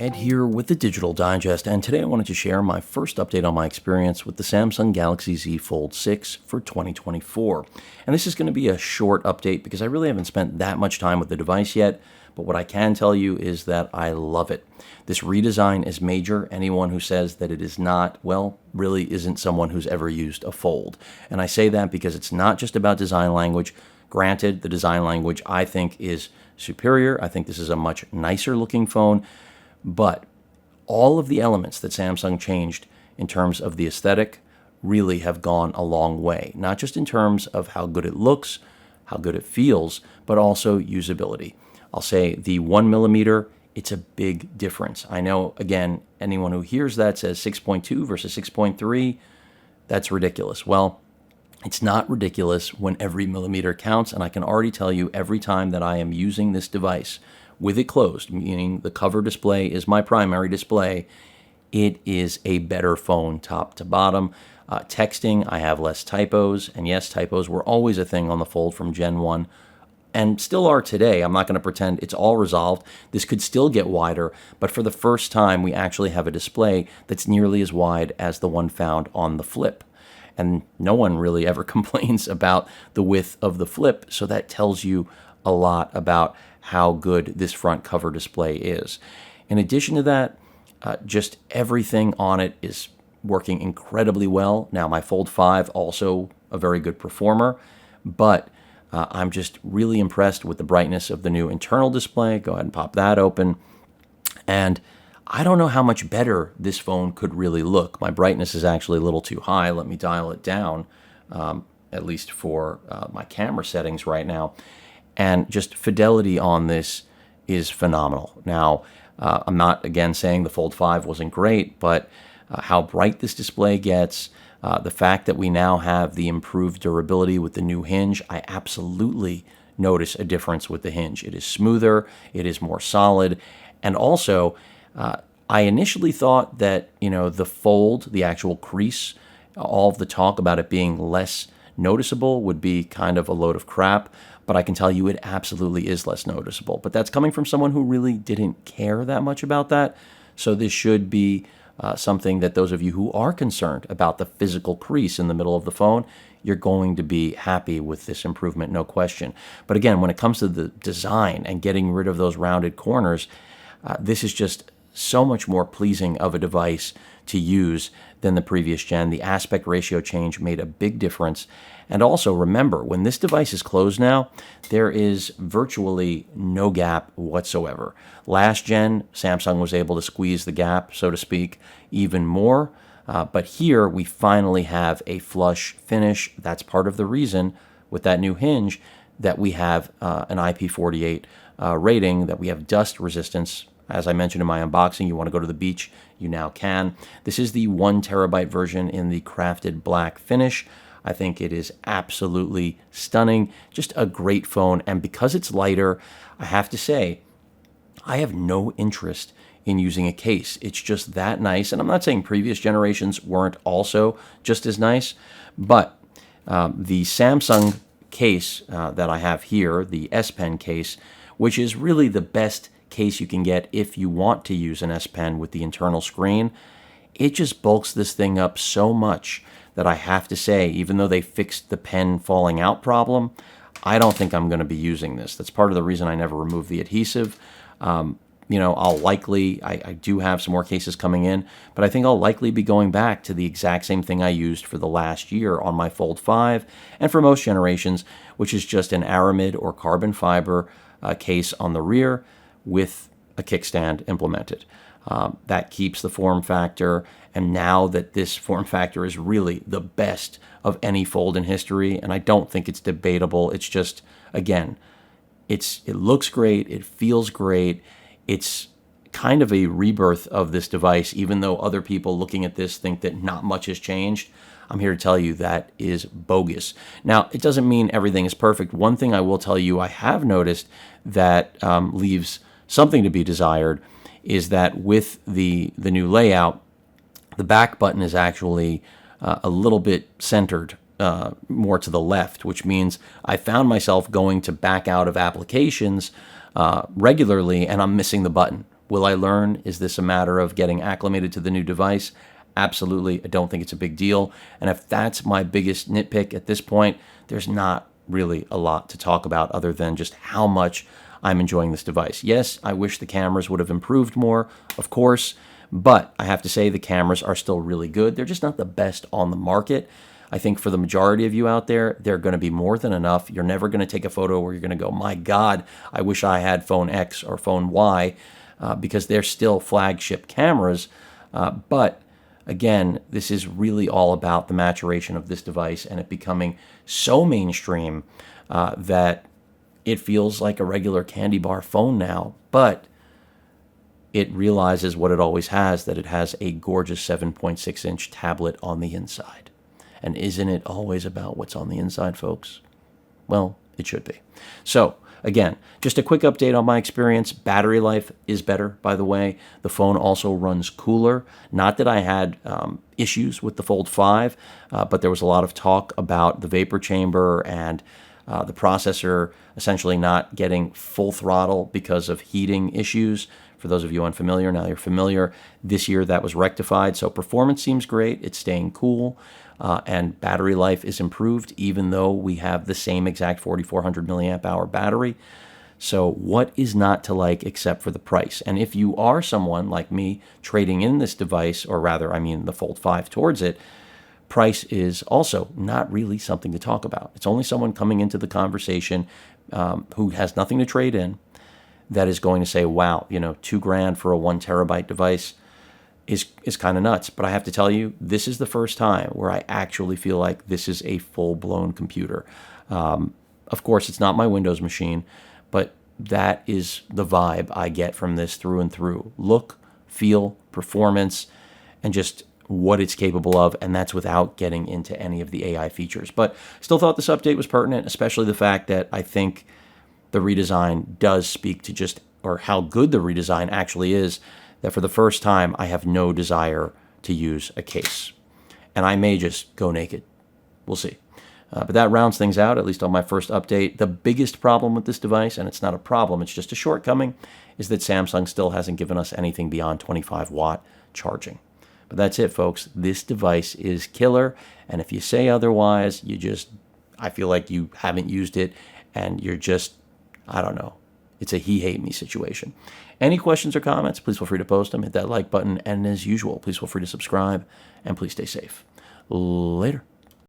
Ed here with the Digital Digest, and today I wanted to share my first update on my experience with the Samsung Galaxy Z Fold 6 for 2024. And this is going to be a short update because I really haven't spent that much time with the device yet, but what I can tell you is that I love it. This redesign is major. Anyone who says that it is not, well, really isn't someone who's ever used a Fold. And I say that because it's not just about design language. Granted, the design language I think is superior. I think this is a much nicer looking phone. But all of the elements that Samsung changed in terms of the aesthetic really have gone a long way, not just in terms of how good it looks, how good it feels, but also usability. I'll say the 1mm, it's a big difference. I know, again, anyone who hears that says 6.2 versus 6.3, that's ridiculous. Well, it's not ridiculous when every millimeter counts, and I can already tell you every time that I am using this device with it closed, meaning the cover display is my primary display, it is a better phone top to bottom. Texting, I have less typos, and yes, typos were always a thing on the Fold from Gen 1, and still are today. I'm not going to pretend it's all resolved. This could still get wider, but for the first time, we actually have a display that's nearly as wide as the one found on the Flip. And no one really ever complains about the width of the Flip, so that tells you a lot about how good this front cover display is. In addition to that, just everything on it is working incredibly well. Now, my Fold 5 also a very good performer, but I'm just really impressed with the brightness of the new internal display. Go ahead and pop that open. And I don't know how much better this phone could really look. My brightness is actually a little too high. Let me dial it down, at least for my camera settings right now. And just fidelity on this is phenomenal. Now, I'm not, again, saying the Fold 5 wasn't great, but how bright this display gets, the fact that we now have the improved durability with the new hinge, I absolutely notice a difference with the hinge. It is smoother, it is more solid, and also, I initially thought that, the Fold, the actual crease, all of the talk about it being less noticeable would be kind of a load of crap, but I can tell you it absolutely is less noticeable. But that's coming from someone who really didn't care that much about that. So this should be something that those of you who are concerned about the physical crease in the middle of the phone, you're going to be happy with this improvement, no question. But again, when it comes to the design and getting rid of those rounded corners, this is just so much more pleasing of a device to use than the previous gen. The aspect ratio change made a big difference. And also remember, when this device is closed now, there is virtually no gap whatsoever. Last gen, Samsung was able to squeeze the gap, so to speak, even more. But here we finally have a flush finish. That's part of the reason with that new hinge that we have an IP48 rating, that we have dust resistance. As I mentioned in my unboxing, you want to go to the beach, you now can. This is the 1 terabyte version in the crafted black finish. I think it is absolutely stunning, just a great phone. And because it's lighter, I have to say, I have no interest in using a case. It's just that nice. And I'm not saying previous generations weren't also just as nice, but the Samsung case that I have here, the S Pen case, which is really the best case you can get if you want to use an S Pen with the internal screen, it just bulks this thing up so much that I have to say, even though they fixed the pen falling out problem, I don't think I'm going to be using this. That's part of the reason I never removed the adhesive. I'll likely, I do have some more cases coming in, but I think I'll likely be going back to the exact same thing I used for the last year on my Fold 5 and for most generations, which is just an aramid or carbon fiber case on the rear with a kickstand implemented. That keeps the form factor, and now that this form factor is really the best of any Fold in history, and I don't think it's debatable. It's just, again, it looks great, it feels great, it's kind of a rebirth of this device, even though other people looking at this think that not much has changed. I'm here to tell you that is bogus. Now, it doesn't mean everything is perfect. One thing I will tell you I have noticed that leaves something to be desired is that with the new layout, the back button is actually a little bit centered more to the left, which means I found myself going to back out of applications regularly, and I'm missing the button. Will I learn? Is this a matter of getting acclimated to the new device? Absolutely. I don't think it's a big deal. And if that's my biggest nitpick at this point, there's not really a lot to talk about other than just how much I'm enjoying this device. Yes, I wish the cameras would have improved more, of course, but I have to say the cameras are still really good. They're just not the best on the market. I think for the majority of you out there, they're going to be more than enough. You're never going to take a photo where you're going to go, my God, I wish I had phone X or phone Y, because they're still flagship cameras. But again, this is really all about the maturation of this device and it becoming so mainstream that it feels like a regular candy bar phone now, but it realizes what it always has, that it has a gorgeous 7.6-inch tablet on the inside. And isn't it always about what's on the inside, folks? Well, it should be. So, again, just a quick update on my experience. Battery life is better, by the way. The phone also runs cooler. Not that I had issues with the Fold 5, but there was a lot of talk about the vapor chamber and the processor essentially not getting full throttle because of heating issues. For those of you unfamiliar, now you're familiar. This year that was rectified, so performance seems great. It's staying cool. And battery life is improved, even though we have the same exact 4,400 milliamp hour battery. So what is not to like except for the price? And if you are someone like me trading in this device, or rather, I mean the Fold 5 towards it, price is also not really something to talk about. It's only someone coming into the conversation who has nothing to trade in that is going to say, wow, $2,000 for a 1 terabyte device is kind of nuts. But I have to tell you, this is the first time where I actually feel like this is a full-blown computer. Of course, it's not my Windows machine, but that is the vibe I get from this through and through. Look, feel, performance, and just what it's capable of, and that's without getting into any of the AI features. But still thought this update was pertinent, especially the fact that I think the redesign does speak to just, or how good the redesign actually is, that for the first time, I have no desire to use a case. And I may just go naked. We'll see. But that rounds things out, at least on my first update. The biggest problem with this device, and it's not a problem, it's just a shortcoming, is that Samsung still hasn't given us anything beyond 25-watt charging. But that's it, folks. This device is killer. And if you say otherwise, I feel like you haven't used it, and you're just, I don't know. It's a he-hate me situation. Any questions or comments, please feel free to post them. Hit that like button. And as usual, please feel free to subscribe. And please stay safe. Later.